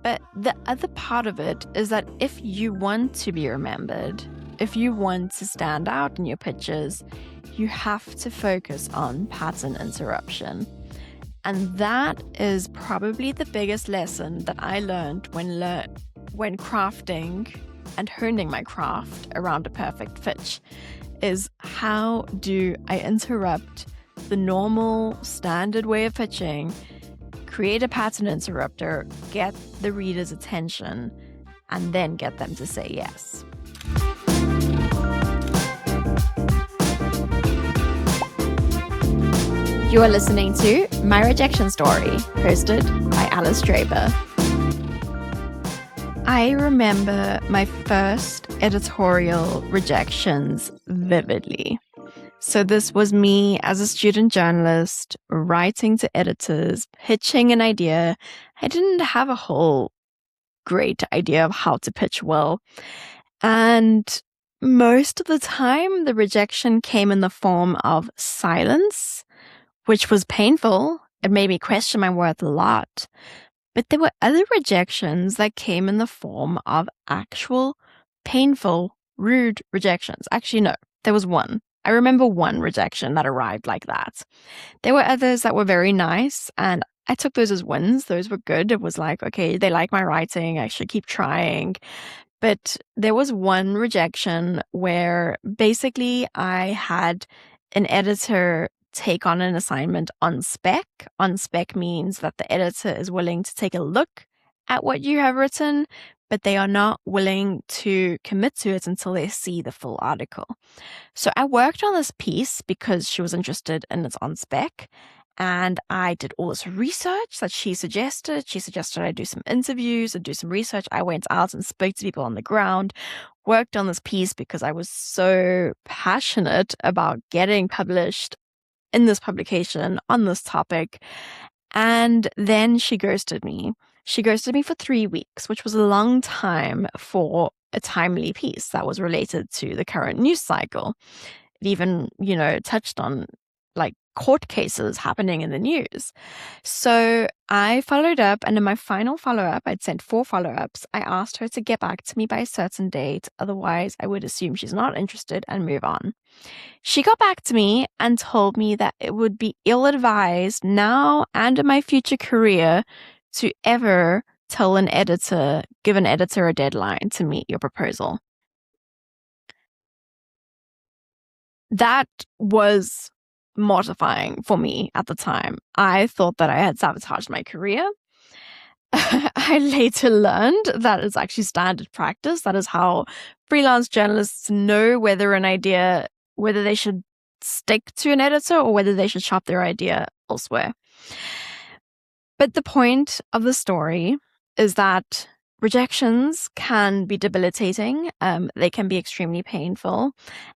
But the other part of it is that if you want to be remembered, if you want to stand out in your pitches, you have to focus on pattern interruption. And that is probably the biggest lesson that I learned when crafting and honing my craft around a perfect pitch, is how do I interrupt the normal standard way of pitching, create a pattern interrupter, get the reader's attention, and then get them to say yes. You are listening to My Rejection Story, hosted by Alice Draper. I remember my first editorial rejections vividly. So this was me as a student journalist, writing to editors, pitching an idea. I didn't have a whole great idea of how to pitch well. And most of the time, the rejection came in the form of silence, which was painful. It made me question my worth a lot. But there were other rejections that came in the form of actual, painful, rude rejections. Actually, no, there was one. I remember one rejection that arrived like that. There were others that were very nice, and I took those as wins. Those were good. It was like, okay, they like my writing. I should keep trying. But there was one rejection where basically I had an editor take on an assignment on spec. On spec means that the editor is willing to take a look at what you have written, but they are not willing to commit to it until they see the full article. So I worked on this piece because she was interested in its on spec, and I did all this research that she suggested. She suggested I do some interviews and do some research. I went out and spoke to people on the ground, worked on this piece because I was so passionate about getting published in this publication on this topic. And then she ghosted me. She ghosted me for 3 weeks, which was a long time for a timely piece that was related to the current news cycle. It even, touched on like court cases happening in the news. So I followed up, and in my final follow-up, I'd sent 4 follow-ups. I asked her to get back to me by a certain date. Otherwise, I would assume she's not interested and move on. She got back to me and told me that it would be ill-advised now and in my future career to ever give an editor a deadline to meet your proposal. That was mortifying for me at the time. I thought that I had sabotaged my career. I later learned that it's actually standard practice. That is how freelance journalists know whether they should stick to an editor or whether they should shop their idea elsewhere. But the point of the story is that rejections can be debilitating. They can be extremely painful.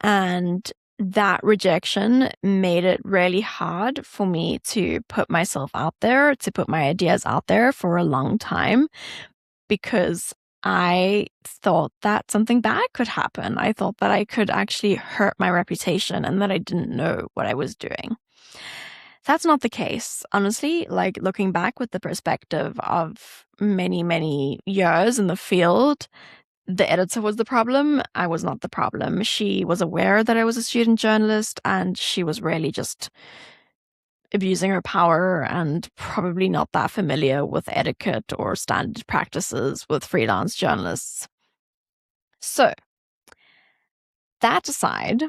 And that rejection made it really hard for me to put myself out there, to put my ideas out there for a long time, because I thought that something bad could happen. I thought that I could actually hurt my reputation and that I didn't know what I was doing. That's not the case, honestly. Like, looking back with the perspective of many, many years in the field, the editor was the problem. I was not the problem. She was aware that I was a student journalist, and she was really just abusing her power and probably not that familiar with etiquette or standard practices with freelance journalists. So, that aside,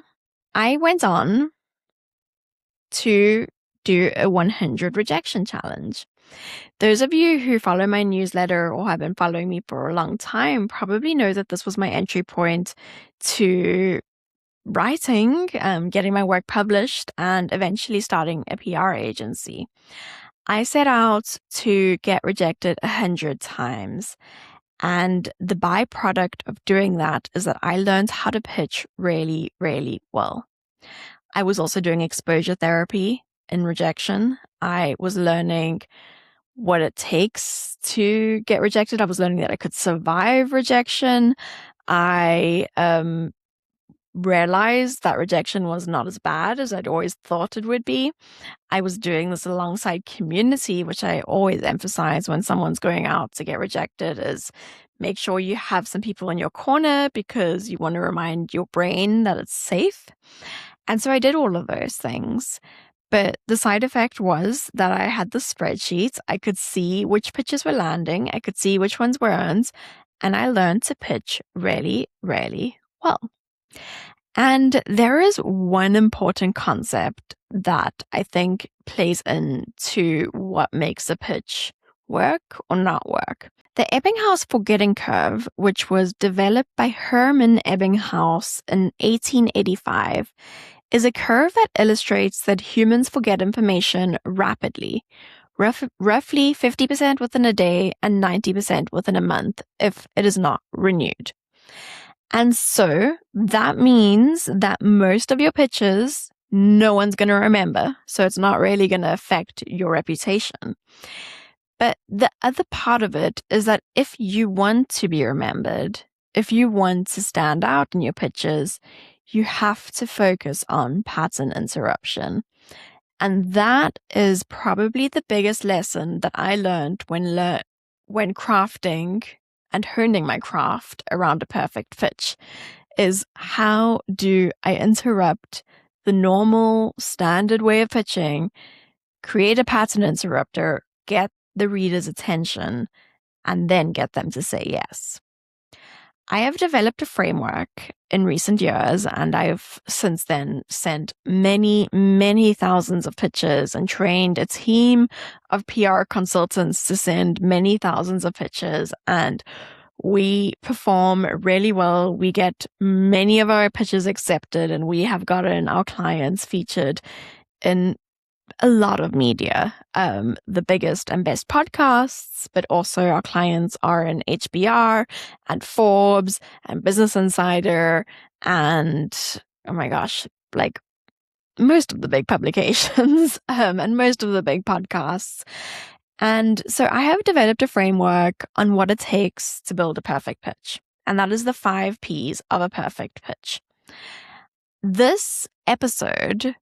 I went on to do a 100 rejection challenge. Those of you who follow my newsletter or have been following me for a long time probably know that this was my entry point to writing, getting my work published, and eventually starting a PR agency. I set out to get rejected 100 times. And the byproduct of doing that is that I learned how to pitch really, really well. I was also doing exposure therapy in rejection. I was learning what it takes to get rejected. I was learning that I could survive rejection. I realized that rejection was not as bad as I'd always thought it would be. I was doing this alongside community, which I always emphasize when someone's going out to get rejected, is make sure you have some people in your corner because you want to remind your brain that it's safe. And so I did all of those things. But the side effect was that I had the spreadsheets. I could see which pitches were landing. I could see which ones weren't. And I learned to pitch really, really well. And there is one important concept that I think plays into what makes a pitch work or not work. The Ebbinghaus Forgetting Curve, which was developed by Hermann Ebbinghaus in 1885, is a curve that illustrates that humans forget information rapidly, roughly 50% within a day and 90% within a month if it is not renewed. And so that means that most of your pitches, no one's going to remember. So it's not really going to affect your reputation. But the other part of it is that if you want to be remembered, if you want to stand out in your pitches, you have to focus on pattern interruption. And that is probably the biggest lesson that I learned when crafting and honing my craft around a perfect pitch, is how do I interrupt the normal standard way of pitching, create a pattern interrupter, get the reader's attention, and then get them to say yes. I have developed a framework in recent years, and I've since then sent many, many thousands of pitches and trained a team of PR consultants to send many thousands of pitches, and we perform really well. We get many of our pitches accepted, and we have gotten our clients featured in a lot of media, the biggest and best podcasts, but also our clients are in HBR and Forbes and Business Insider and, oh my gosh, like most of the big publications and most of the big podcasts. And so I have developed a framework on what it takes to build a perfect pitch. And that is the 5 Ps of a perfect pitch. This episode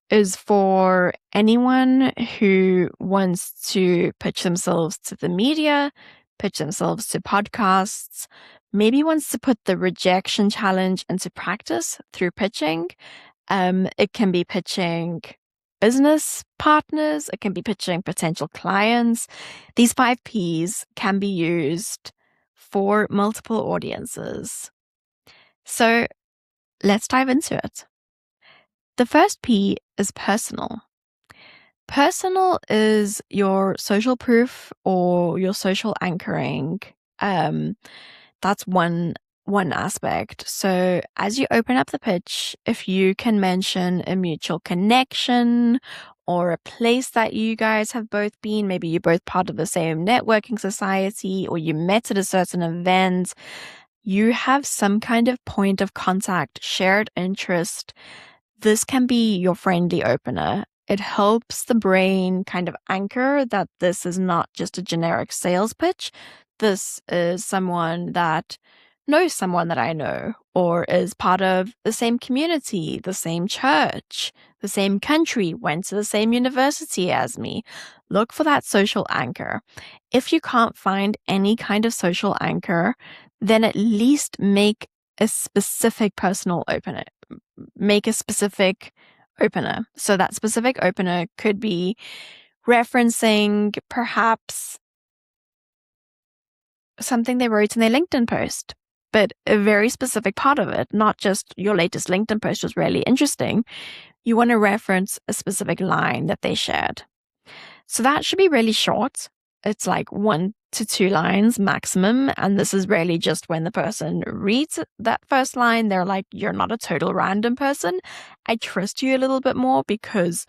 is for anyone who wants to pitch themselves to the media, pitch themselves to podcasts, maybe wants to put the rejection challenge into practice through pitching. It can be pitching business partners. It can be pitching potential clients. These 5 Ps can be used for multiple audiences. So let's dive into it. The first P is personal. Personal is your social proof or your social anchoring. That's one aspect. So as you open up the pitch, if you can mention a mutual connection or a place that you guys have both been, maybe you're both part of the same networking society or you met at a certain event, you have some kind of point of contact, shared interest. This can be your friendly opener. It helps the brain kind of anchor that this is not just a generic sales pitch. This is someone that knows someone that I know, or is part of the same community, the same church, the same country, went to the same university as me. Look for that social anchor. If you can't find any kind of social anchor, then at least make a specific personal opener. Make a specific opener. So that specific opener could be referencing perhaps something they wrote in their LinkedIn post, but a very specific part of it, not just your latest LinkedIn post was really interesting. You want to reference a specific line that they shared. So that should be really short. It's like 1 to 2 lines maximum. And this is really just when the person reads that first line, they're like, you're not a total random person. I trust you a little bit more because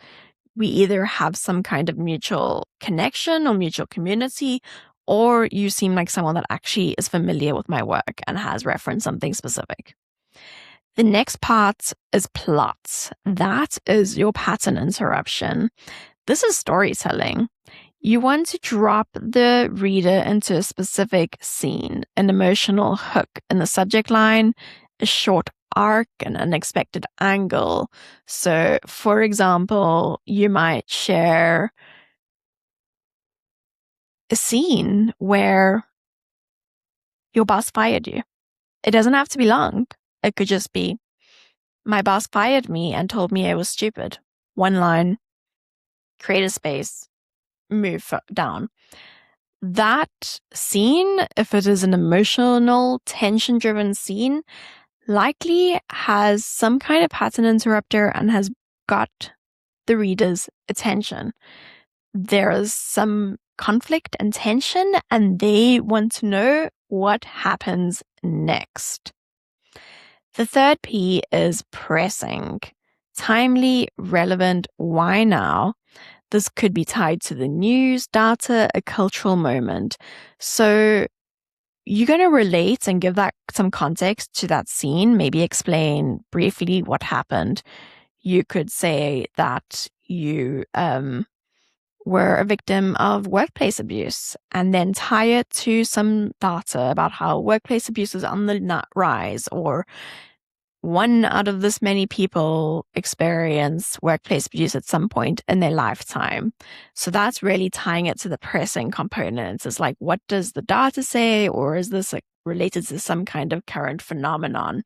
we either have some kind of mutual connection or mutual community, or you seem like someone that actually is familiar with my work and has referenced something specific. The next part is plots. That is your pattern interruption. This is storytelling. You want to drop the reader into a specific scene, an emotional hook in the subject line, a short arc, an unexpected angle. So, for example, you might share a scene where your boss fired you. It doesn't have to be long. It could just be, my boss fired me and told me I was stupid. One line, create a space, move down. That scene, if it is an emotional, tension-driven scene, likely has some kind of pattern interrupter and has got the reader's attention. There is some conflict and tension, and they want to know what happens next. The third P is pressing. Timely, relevant, why now? This could be tied to the news, data, a cultural moment. So you're going to relate and give that some context to that scene, maybe explain briefly what happened. You could say that you were a victim of workplace abuse and then tie it to some data about how workplace abuse is on the rise, or one out of this many people experience workplace abuse at some point in their lifetime. So that's really tying it to the pressing components. It's like, what does the data say? Or is this related to some kind of current phenomenon?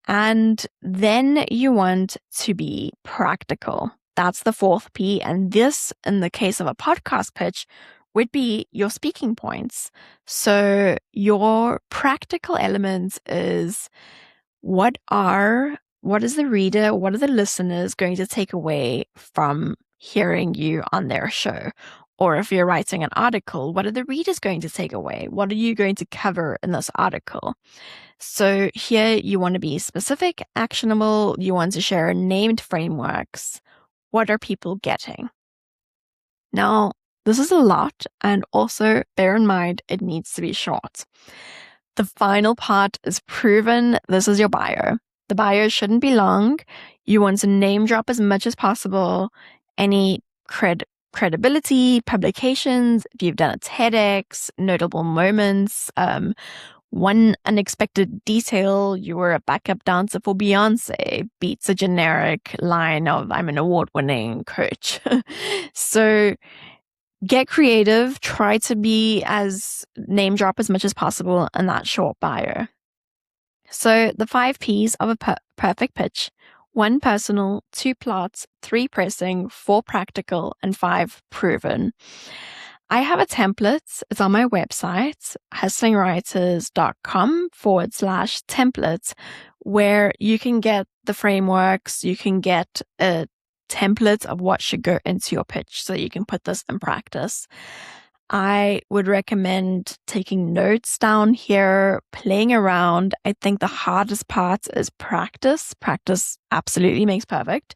And then you want to be practical. That's the fourth P. And this, in the case of a podcast pitch, would be your speaking points. So your practical elements is, what is the reader, what are the listeners going to take away from hearing you on their show? Or if you're writing an article, what are the readers going to take away? What are you going to cover in this article? So here you want to be specific, actionable. You want to share named frameworks. What are people getting? Now, this is a lot, and also bear in mind it needs to be short. The final part is proven. This is your bio. The bio shouldn't be long. You want to name drop as much as possible. Any credibility, publications, if you've done a TEDx, notable moments, one unexpected detail, you were a backup dancer for Beyonce, beats a generic line of, I'm an award-winning coach. So get creative, try to be as name drop as much as possible in that short bio. So the 5 Ps of a perfect pitch: 1 personal, 2 plots, 3 pressing, 4 practical, and 5 proven. I have a template. It's on my website, hustlingwriters.com/templates, where you can get the frameworks, you can get a template of what should go into your pitch so you can put this in practice. I would recommend taking notes down here, playing around. I think the hardest part is practice. Practice absolutely makes perfect.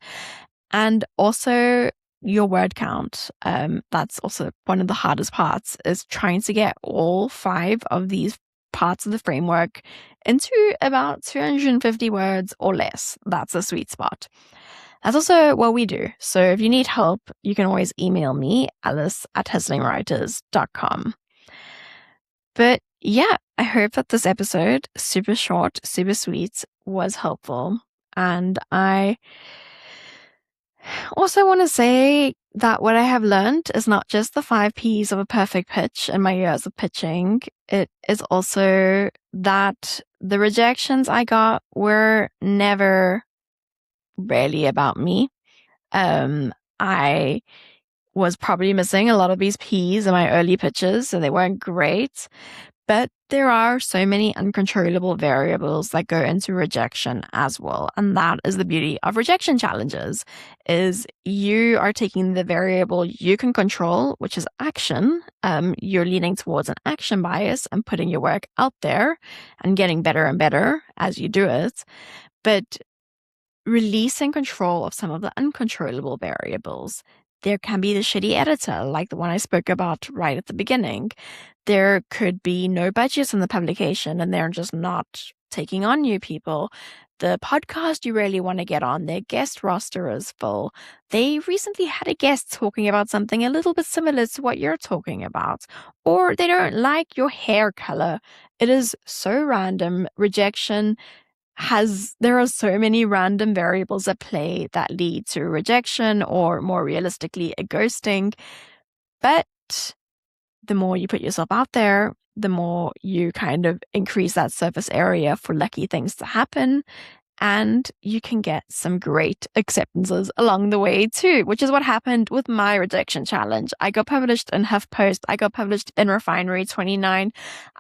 And also your word count. That's also one of the hardest parts, is trying to get all 5 of these parts of the framework into about 250 words or less. That's a sweet spot. That's also what we do. So if you need help, you can always email me, alice@hustlingwriters.com. But yeah, I hope that this episode, super short, super sweet, was helpful. And I also want to say that what I have learned is not just the 5 Ps of a perfect pitch in my years of pitching. It is also that the rejections I got were never really about me. I was probably missing a lot of these Ps in my early pitches, so they weren't great. But there are so many uncontrollable variables that go into rejection as well. And that is the beauty of rejection challenges, is you are taking the variable you can control, which is action. You're leaning towards an action bias and putting your work out there and getting better and better as you do it. But releasing control of some of the uncontrollable variables. There can be the shitty editor, like the one I spoke about right at the beginning. There could be no budgets in the publication and they're just not taking on new people. The podcast you really want to get on, their guest roster is full. They recently had a guest talking about something a little bit similar to what you're talking about. Or they don't like your hair color. It is so random. Rejection there are so many random variables at play that lead to rejection, or more realistically, a ghosting. But the more you put yourself out there, the more you kind of increase that surface area for lucky things to happen. And you can get some great acceptances along the way too, which is what happened with my rejection challenge. I got published in HuffPost. I got published in Refinery 29.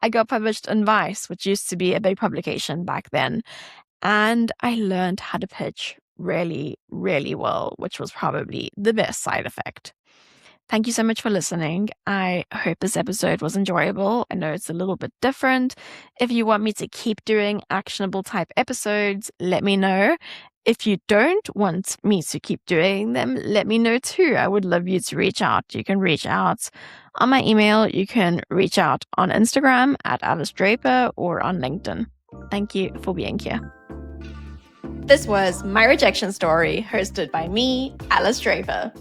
I got published in Vice, which used to be a big publication back then. And I learned how to pitch really, really well, which was probably the best side effect. Thank you so much for listening. I hope this episode was enjoyable. I know it's a little bit different. If you want me to keep doing actionable type episodes, let me know. If you don't want me to keep doing them, let me know too. I would love you to reach out. You can reach out on my email. You can reach out on Instagram at Alice Draper or on LinkedIn. Thank you for being here. This was My Rejection Story, hosted by me, Alice Draper.